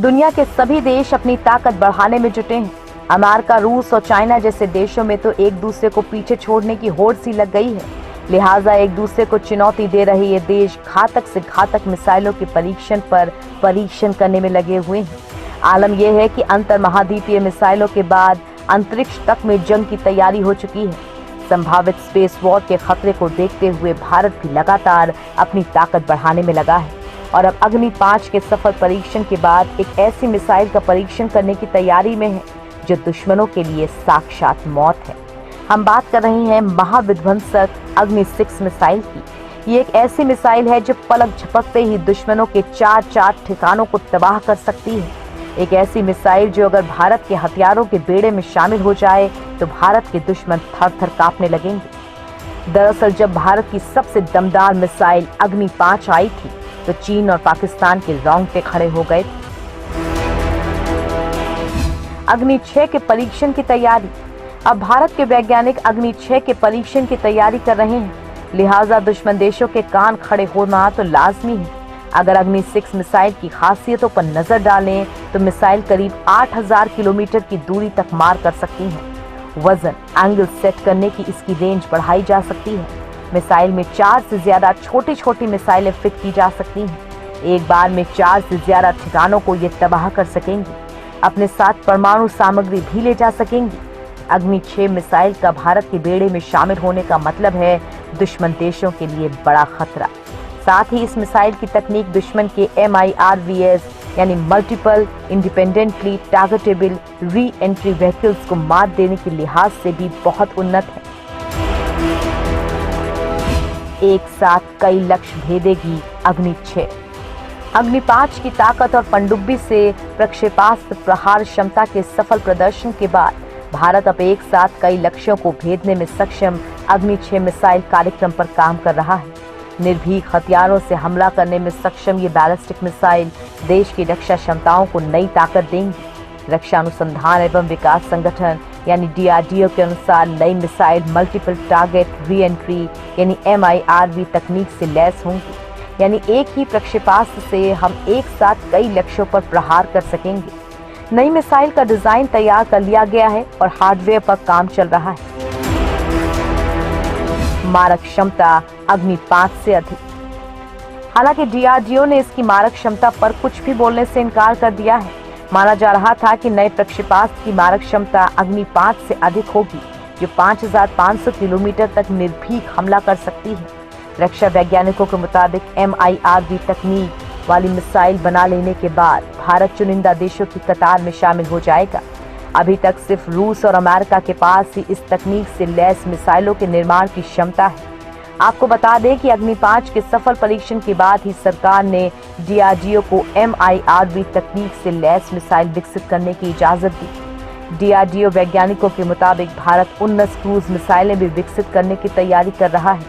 दुनिया के सभी देश अपनी ताकत बढ़ाने में जुटे हैं। अमेरिका, रूस और चाइना जैसे देशों में तो एक दूसरे को पीछे छोड़ने की होड़ सी लग गई है। लिहाजा एक दूसरे को चुनौती दे रहे ये देश घातक से घातक मिसाइलों के परीक्षण पर परीक्षण करने में लगे हुए हैं। आलम यह है कि अंतर महाद्वीपीय मिसाइलों के बाद अंतरिक्ष तक में जंग की तैयारी हो चुकी है। संभावित स्पेस वॉर के खतरे को देखते हुए भारत भी लगातार अपनी ताकत बढ़ाने में लगा है और अब अग्नि 5 के सफल परीक्षण के बाद एक ऐसी मिसाइल का परीक्षण करने की तैयारी में है जो दुश्मनों के लिए साक्षात मौत है। हम बात कर रहे हैं महाविध्वंसक अग्नि 6 मिसाइल की। ये एक ऐसी मिसाइल है जो पलक झपकते ही दुश्मनों के 4 ठिकानों को तबाह कर सकती है। एक ऐसी मिसाइल जो अगर भारत के हथियारों के बेड़े में शामिल हो जाए तो भारत के दुश्मन थर-थर कांपने लगेंगे। दरअसल जब भारत की सबसे दमदार मिसाइल अग्नि 5 आई थी तो चीन और पाकिस्तान के रोंगटे खड़े हो गए थे। अग्नि 6 के परीक्षण की तैयारी। अब भारत के वैज्ञानिक अग्नि 6 के परीक्षण की तैयारी कर रहे हैं, लिहाजा दुश्मन देशों के कान खड़े होना तो लाजमी है। अगर अग्नि 6 मिसाइल की खासियतों पर नजर डालें तो मिसाइल करीब 8000 किलोमीटर की दूरी तक मार कर सकती है। वजन, एंगल सेट करने की इसकी रेंज बढ़ाई जा सकती है। मिसाइल में 4 से ज्यादा छोटी छोटी मिसाइलें फिट की जा सकती हैं। एक बार में 4 से ज्यादा ठिकानों को ये तबाह कर सकेंगी। अपने साथ परमाणु सामग्री भी ले जा सकेंगी। अग्नि 6 मिसाइल का भारत के बेड़े में शामिल होने का मतलब है दुश्मन देशों के लिए बड़ा खतरा। साथ ही इस मिसाइल की तकनीक दुश्मन के MIRVs यानी multiple independently targetable re entry vehicles को मात देने के लिहाज से भी बहुत उन्नत है। एक साथ कई लक्ष्य भेदेगी अग्नि 6। अग्नि 5 की ताकत और पनडुब्बी से प्रक्षेपास्त्र प्रहार क्षमता के सफल प्रदर्शन के बाद भारत अब एक साथ कई लक्ष्यों को भेदने में सक्षम अग्नि 6 मिसाइल कार्यक्रम पर काम कर रहा है। निर्भीक हथियारों से हमला करने में सक्षम ये बैलिस्टिक मिसाइल देश की रक्षा क्षमताओं को नई ताकत देंगी। रक्षा अनुसंधान एवं विकास संगठन यानी DRDO के अनुसार नई missile multiple target re entry यानी MIRV तकनीक से लैस होंगी, यानी एक ही प्रक्षेपास्त्र से हम एक साथ कई लक्ष्यों पर प्रहार कर सकेंगे। नई मिसाइल का डिजाइन तैयार कर लिया गया है और हार्डवेयर पर काम चल रहा है। मारक क्षमता अग्नि 5 से अधिक। हालांकि DRDO ने इसकी मारक क्षमता पर कुछ भी बोलने से इनकार कर दिया है। माना जा रहा था कि नए प्रक्षेपास्त्र की मारक क्षमता अग्नि 5 से अधिक होगी, जो 5500 किलोमीटर तक निर्भीक हमला कर सकती है। रक्षा वैज्ञानिकों के मुताबिक MIRV तकनीक वाली मिसाइल बना लेने के बाद भारत चुनिंदा देशों की कतार में शामिल हो जाएगा। अभी तक सिर्फ रूस और अमेरिका के पास ही इस तकनीक से लैस मिसाइलों के निर्माण की क्षमता है। आपको बता दें कि अग्नि 5 के सफल परीक्षण के बाद ही सरकार ने DRDO को MIRV तकनीक से लैस मिसाइल विकसित करने की इजाजत दी। DRDO वैज्ञानिकों के मुताबिक भारत 19 क्रूज मिसाइलें भी विकसित करने की तैयारी कर रहा है।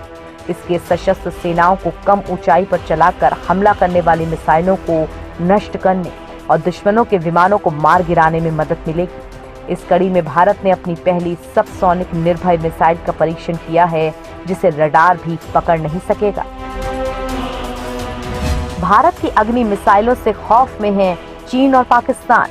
इसके सशस्त्र सेनाओं को कम ऊंचाई पर चलाकर हमला करने वाली मिसाइलों को नष्ट करने और दुश्मनों के विमानों को मार गिराने में मदद मिलेगी। इस कड़ी में भारत ने अपनी पहली सबसोनिक निर्भय मिसाइल का परीक्षण किया है, जिसे रडार भी पकड़ नहीं सकेगा। भारत की अग्नि मिसाइलों से खौफ में हैं चीन और पाकिस्तान।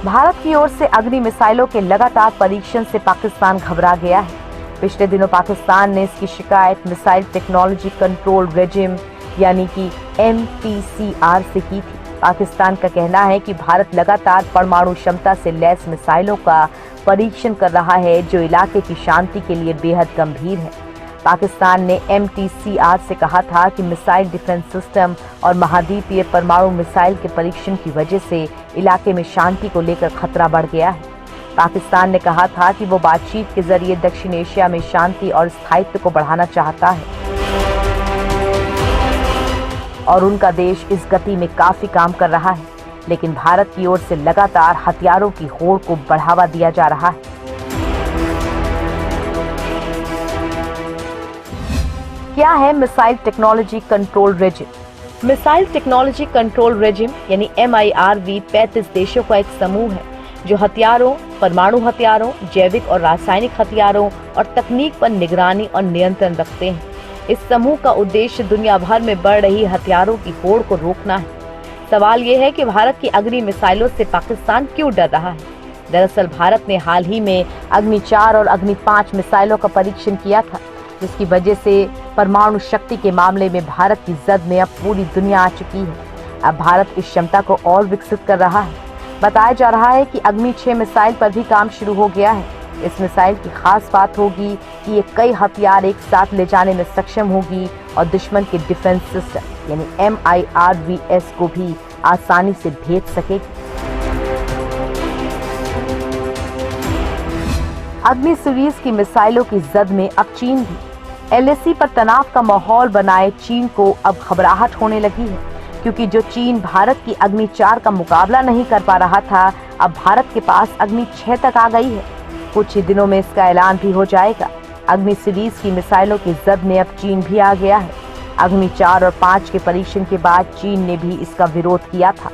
भारत की ओर से अग्नि मिसाइलों के लगातार परीक्षण से पाकिस्तान घबरा गया है। पिछले दिनों पाकिस्तान ने इसकी शिकायत मिसाइल टेक्नोलॉजी कंट्रोल रेजिम यानी कि MTCR से की थी। पाकिस्तान का कहना है कि भारत लगातार परमाणु क्षमता से लैस मिसाइलों का परीक्षण कर रहा है, जो इलाके की शांति के लिए बेहद गंभीर है। पाकिस्तान ने MTCR से कहा था कि मिसाइल डिफेंस सिस्टम और महाद्वीपीय परमाणु मिसाइल के परीक्षण की वजह से इलाके में शांति को लेकर खतरा बढ़ गया है। पाकिस्तान ने कहा था कि वो बातचीत के जरिए दक्षिण एशिया में शांति और स्थायित्व को बढ़ाना चाहता है और उनका देश इस गति में काफी काम कर रहा है, लेकिन भारत की ओर से लगातार हथियारों की होड़ को बढ़ावा दिया जा रहा है। क्या है missile technology control regime? Missile technology control regime यानी MIRV 35 देशों का एक समूह है जो हथियारों, परमाणु हथियारों, जैविक और रासायनिक हथियारों और तकनीक पर निगरानी और नियंत्रण रखते हैं। इस समूह का उद्देश्य दुनिया भर में बढ़ रही हथियारों की होड़ को रोकना है। सवाल ये है कि भारत की अग्नि मिसाइलों से पाकिस्तान क्यों डर रहा है। दरअसल भारत ने हाल ही में अग्नि 4 और अग्नि 5 मिसाइलों का परीक्षण किया था, जिसकी वजह से परमाणु शक्ति के मामले में भारत की जद में अब पूरी दुनिया आ चुकी है। अब भारत इस क्षमता को और विकसित कर रहा है। बताया जा रहा है कि अग्नि 6 मिसाइल पर भी काम शुरू हो गया है। इस मिसाइल की खास बात होगी कि ये कई हथियार एक साथ ले जाने में सक्षम होगी और दुश्मन के डिफेंस सिस्टम यानी MIRVs को भी आसानी से भेद सकेगी। अग्नि सीरीज की मिसाइलों की जद में अब चीन भी। LAC पर तनाव का माहौल बनाए चीन को अब घबराहट होने लगी है, क्योंकि जो चीन भारत की अग्नि 4 का मुकाबला नहीं कर पा रहा था, अब भारत के पास अग्नि 6 तक आ गई है। कुछ ही दिनों में इसका ऐलान भी हो जाएगा। अग्नि सीरीज की मिसाइलों की जद में अब चीन भी आ गया है। अग्नि 4 और 5 के परीक्षण के बाद चीन ने भी इसका विरोध किया था।